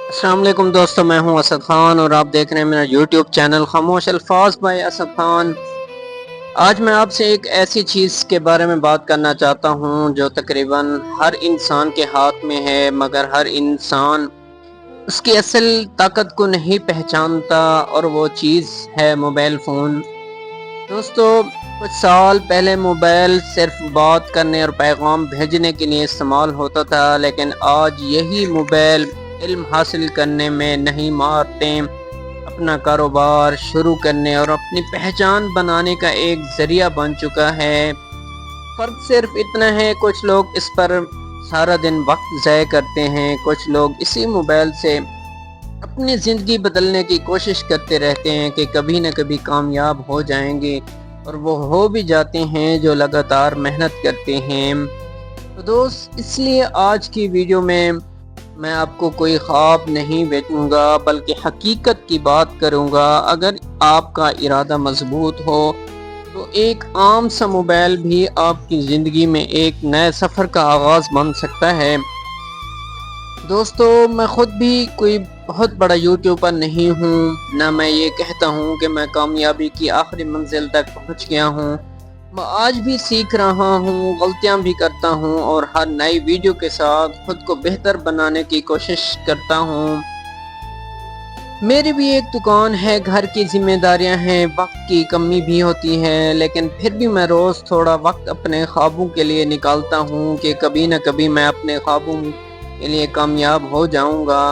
السلام علیکم دوستو، میں ہوں اسد خان اور آپ دیکھ رہے ہیں میرا یوٹیوب چینل خاموش الفاظ بائی اسد خان۔ آج میں آپ سے ایک ایسی چیز کے بارے میں بات کرنا چاہتا ہوں جو تقریباً ہر انسان کے ہاتھ میں ہے، مگر ہر انسان اس کی اصل طاقت کو نہیں پہچانتا، اور وہ چیز ہے موبائل فون۔ دوستو، کچھ سال پہلے موبائل صرف بات کرنے اور پیغام بھیجنے کے لیے استعمال ہوتا تھا، لیکن آج یہی موبائل علم حاصل کرنے میں نہیں مہارتیں، اپنا کاروبار شروع کرنے اور اپنی پہچان بنانے کا ایک ذریعہ بن چکا ہے۔ فرق صرف اتنا ہے، کچھ لوگ اس پر سارا دن وقت ضائع کرتے ہیں، کچھ لوگ اسی موبائل سے اپنی زندگی بدلنے کی کوشش کرتے رہتے ہیں کہ کبھی نہ کبھی کامیاب ہو جائیں گے، اور وہ ہو بھی جاتے ہیں جو لگاتار محنت کرتے ہیں۔ تو دوست، اس لیے آج کی ویڈیو میں آپ کو کوئی خواب نہیں بیچوں گا، بلکہ حقیقت کی بات کروں گا۔ اگر آپ کا ارادہ مضبوط ہو تو ایک عام سا موبائل بھی آپ کی زندگی میں ایک نئے سفر کا آغاز بن سکتا ہے۔ دوستو، میں خود بھی کوئی بہت بڑا یوٹیوبر نہیں ہوں، نہ میں یہ کہتا ہوں کہ میں کامیابی کی آخری منزل تک پہنچ گیا ہوں۔ میں آج بھی سیکھ رہا ہوں، غلطیاں بھی کرتا ہوں، اور ہر نئی ویڈیو کے ساتھ خود کو بہتر بنانے کی کوشش کرتا ہوں۔ میری بھی ایک دکان ہے، گھر کی ذمہ داریاں ہیں، وقت کی کمی بھی ہوتی ہے، لیکن پھر بھی میں روز تھوڑا وقت اپنے خوابوں کے لیے نکالتا ہوں کہ کبھی نہ کبھی میں اپنے خوابوں کے لیے کامیاب ہو جاؤں گا۔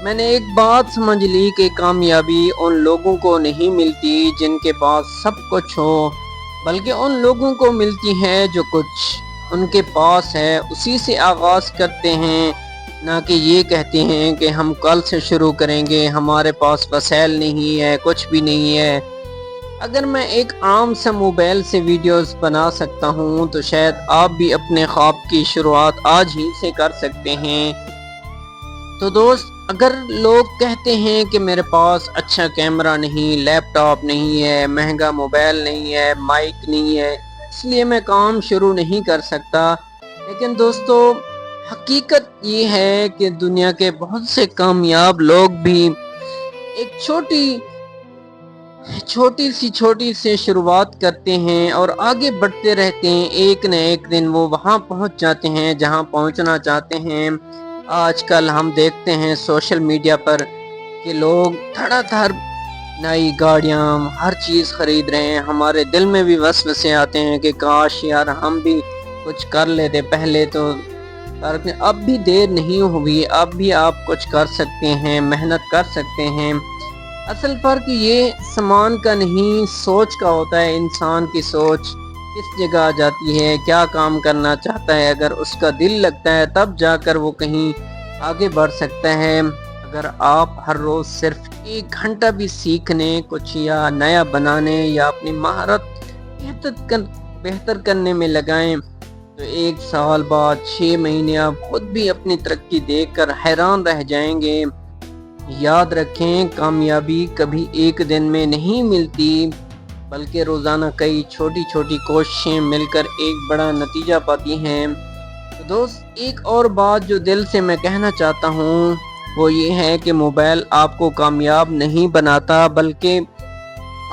میں نے ایک بات سمجھ لی کہ کامیابی ان لوگوں کو نہیں ملتی جن کے پاس سب کچھ ہو، بلکہ ان لوگوں کو ملتی ہے جو کچھ ان کے پاس ہے اسی سے آغاز کرتے ہیں، نہ کہ یہ کہتے ہیں کہ ہم کل سے شروع کریں گے، ہمارے پاس وسائل نہیں ہے، کچھ بھی نہیں ہے۔ اگر میں ایک عام سا موبائل سے ویڈیوز بنا سکتا ہوں تو شاید آپ بھی اپنے خواب کی شروعات آج ہی سے کر سکتے ہیں۔ تو دوست، اگر لوگ کہتے ہیں کہ میرے پاس اچھا کیمرہ نہیں، لیپ ٹاپ نہیں ہے، مہنگا موبائل نہیں ہے، مائک نہیں ہے، اس لیے میں کام شروع نہیں کر سکتا، لیکن دوستو، حقیقت یہ ہے کہ دنیا کے بہت سے کامیاب لوگ بھی ایک چھوٹی سی شروعات کرتے ہیں اور آگے بڑھتے رہتے ہیں۔ ایک نہ ایک دن وہ وہاں پہنچ جاتے ہیں جہاں پہنچنا چاہتے ہیں۔ آج کل ہم دیکھتے ہیں سوشل میڈیا پر کہ لوگ دھڑا دھڑ نئی گاڑیاں، ہر چیز خرید رہے ہیں۔ ہمارے دل میں بھی وسوسے آتے ہیں کہ کاش یار ہم بھی کچھ کر لیتے پہلے تو، اب بھی دیر نہیں ہوئی، اب بھی آپ کچھ کر سکتے ہیں، محنت کر سکتے ہیں۔ اصل فرق یہ سامان کا نہیں، سوچ کا ہوتا ہے۔ انسان کی سوچ کس جگہ آ جاتی ہے، کیا کام کرنا چاہتا ہے، اگر اس کا دل لگتا ہے تب جا کر وہ کہیں آگے بڑھ سکتا ہے۔ اگر آپ ہر روز صرف 1 گھنٹہ بھی سیکھنے، کچھ یا نیا بنانے یا اپنی مہارت بہتر کرنے میں لگائیں تو 1 سال بعد 6 مہینے آپ خود بھی اپنی ترقی دیکھ کر حیران رہ جائیں گے۔ یاد رکھیں، کامیابی کبھی ایک دن میں نہیں ملتی، بلکہ روزانہ کئی چھوٹی چھوٹی کوششیں مل کر ایک بڑا نتیجہ پاتی ہیں۔ تو دوست، ایک اور بات جو دل سے میں کہنا چاہتا ہوں وہ یہ ہے کہ موبائل آپ کو کامیاب نہیں بناتا، بلکہ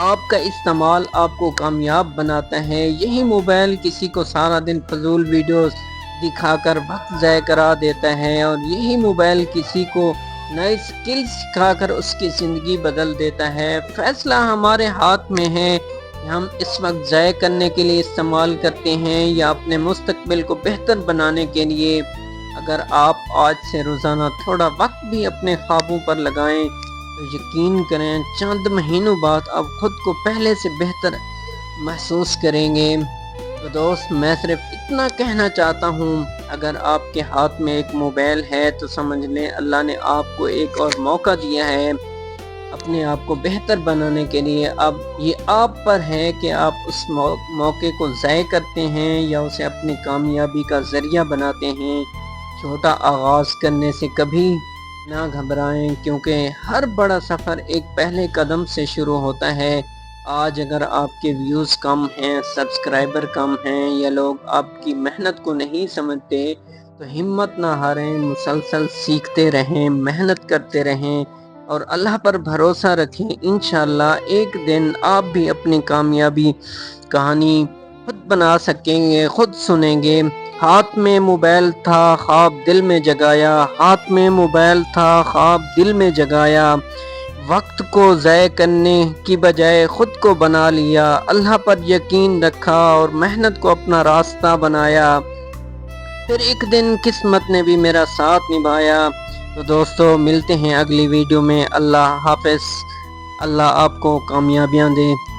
آپ کا استعمال آپ کو کامیاب بناتا ہے۔ یہی موبائل کسی کو سارا دن فضول ویڈیوز دکھا کر وقت ضائع کرا دیتا ہے، اور یہی موبائل کسی کو نئے سکل سکھا کر اس کی زندگی بدل دیتا ہے۔ فیصلہ ہمارے ہاتھ میں ہے کہ ہم اس وقت ضائع کرنے کے لیے استعمال کرتے ہیں یا اپنے مستقبل کو بہتر بنانے کے لیے۔ اگر آپ آج سے روزانہ تھوڑا وقت بھی اپنے خوابوں پر لگائیں تو یقین کریں چند مہینوں بعد آپ خود کو پہلے سے بہتر محسوس کریں گے۔ تو دوست، میں صرف اتنا کہنا چاہتا ہوں، اگر آپ کے ہاتھ میں ایک موبائل ہے تو سمجھ لیں اللہ نے آپ کو ایک اور موقع دیا ہے اپنے آپ کو بہتر بنانے کے لیے۔ اب یہ آپ پر ہے کہ آپ اس موقع کو ضائع کرتے ہیں یا اسے اپنی کامیابی کا ذریعہ بناتے ہیں۔ چھوٹا آغاز کرنے سے کبھی نہ گھبرائیں، کیونکہ ہر بڑا سفر ایک پہلے قدم سے شروع ہوتا ہے۔ آج اگر آپ کے ویوز کم ہیں، سبسکرائبر کم ہیں، یا لوگ آپ کی محنت کو نہیں سمجھتے، تو ہمت نہ ہاریں، مسلسل سیکھتے رہیں، محنت کرتے رہیں اور اللہ پر بھروسہ رکھیں۔ انشاءاللہ ایک دن آپ بھی اپنی کامیابی کہانی خود بنا سکیں گے، خود سنیں گے۔ ہاتھ میں موبائل تھا خواب دل میں جگایا، ہاتھ میں موبائل تھا خواب دل میں جگایا، وقت کو ضائع کرنے کی بجائے خود کو بنا لیا، اللہ پر یقین رکھا اور محنت کو اپنا راستہ بنایا، پھر ایک دن قسمت نے بھی میرا ساتھ نبھایا۔ تو دوستو ملتے ہیں اگلی ویڈیو میں۔ اللہ حافظ، اللہ آپ کو کامیابیاں دے۔